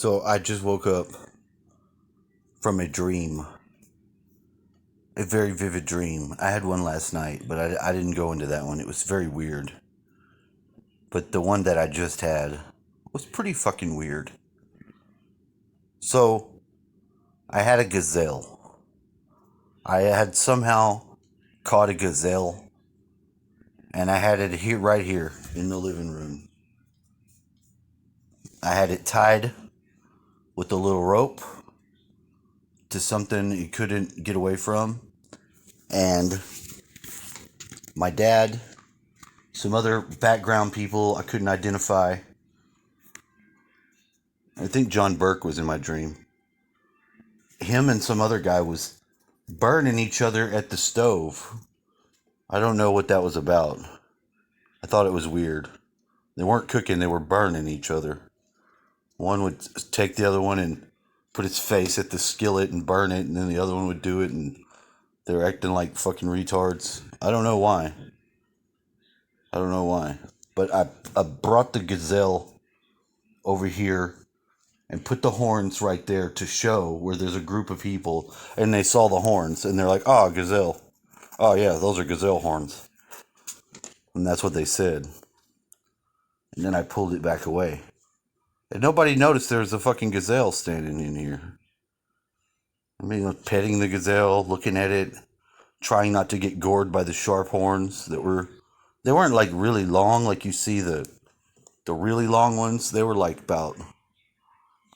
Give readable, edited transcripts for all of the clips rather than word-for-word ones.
So I just woke up from a dream, a very vivid dream. I had one last night, but I didn't go into that one. It was very weird. But the one that I just had was pretty fucking weird. So I had a gazelle. I had somehow caught a gazelle, and I had it here, right here in the living room. I had it tied with a little rope to something it couldn't get away from. And my dad, some other background people I couldn't identify. I think John Burke was in my dream. Him and some other guy was burning each other at the stove. I don't know what that was about. I thought it was weird. They weren't cooking, they were burning each other. One would take the other one and put its face at the skillet and burn it, and then the other one would do it, and they were acting like fucking retards. I don't know why. But I brought the gazelle over here and put the horns right there to show where there's a group of people, and they saw the horns, and they're like, oh, gazelle. Oh, yeah, those are gazelle horns. And that's what they said. And then I pulled it back away. And nobody noticed there was a fucking gazelle standing in here. I mean, petting the gazelle, looking at it, trying not to get gored by the sharp horns they weren't like really long like you see the really long ones. They were like about,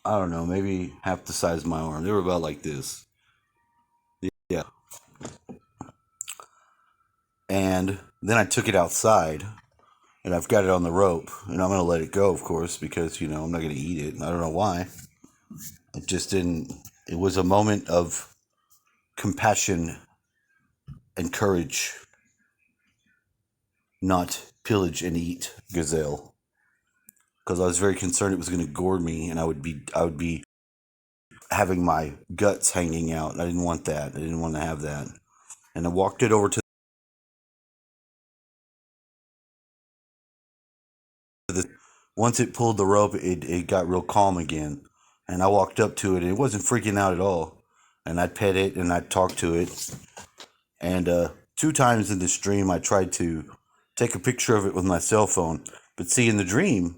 I don't know, maybe half the size of my arm. They were about like this. Yeah. And then I took it outside, and I've got it on the rope, and I'm going to let it go, of course, because, I'm not going to eat it. I don't know why. It just didn't. It was a moment of compassion and courage, not pillage and eat gazelle. Because I was very concerned it was going to gore me, and I would be having my guts hanging out. I didn't want that. I didn't want to have that. And I walked it over to the. Once it pulled the rope, it got real calm again. And I walked up to it, and it wasn't freaking out at all. And I'd pet it, and I'd talk to it. And 2 times in this dream, I tried to take a picture of it with my cell phone. But see, in the dream,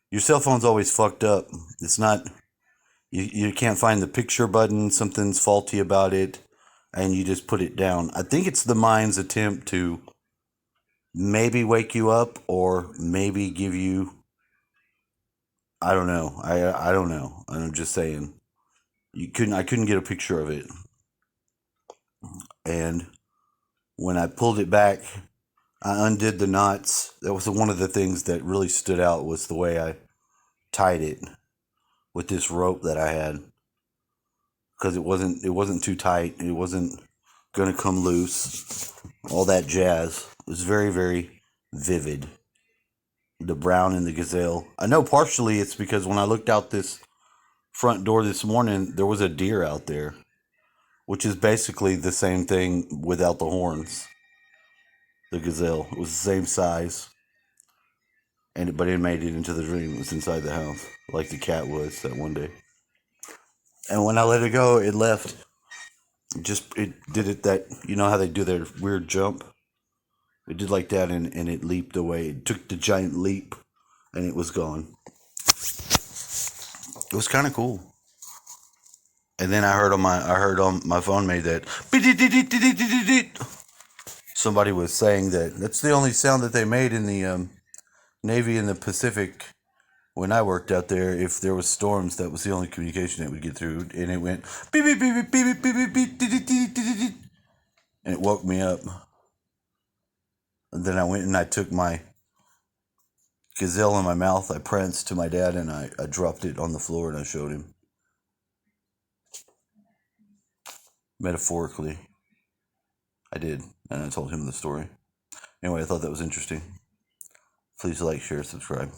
your cell phone's always fucked up. It's not. You can't find the picture button. Something's faulty about it. And you just put it down. I think it's the mind's attempt to maybe wake you up, or maybe give you, I don't know. I don't know. I'm just saying. I couldn't get a picture of it. And when I pulled it back, I undid the knots. That was one of the things that really stood out, was the way I tied it with this rope that I had, because it wasn't too tight. It wasn't going to come loose. All that jazz. It was very, very vivid. The brown and the gazelle. I know partially it's because when I looked out this front door this morning, there was a deer out there, which is basically the same thing without the horns. The gazelle, it was the same size, but it made it into the dream. It was inside the house, like the cat was that one day. And when I let it go, it left. It did it that, how they do their weird jump. It did like that, and it leaped away. It took the giant leap, and it was gone. It was kind of cool. And then I heard on my phone made that. Somebody was saying that that's the only sound that they made in the Navy in the Pacific when I worked out there. If there was storms, that was the only communication that would get through, and it went beep beep beep beep beep beep beep, and it woke me up. And then I went and I took my gazelle in my mouth. I pranced to my dad, and I dropped it on the floor, and I showed him. Metaphorically, I did, and I told him the story. Anyway, I thought that was interesting. Please like, share, subscribe.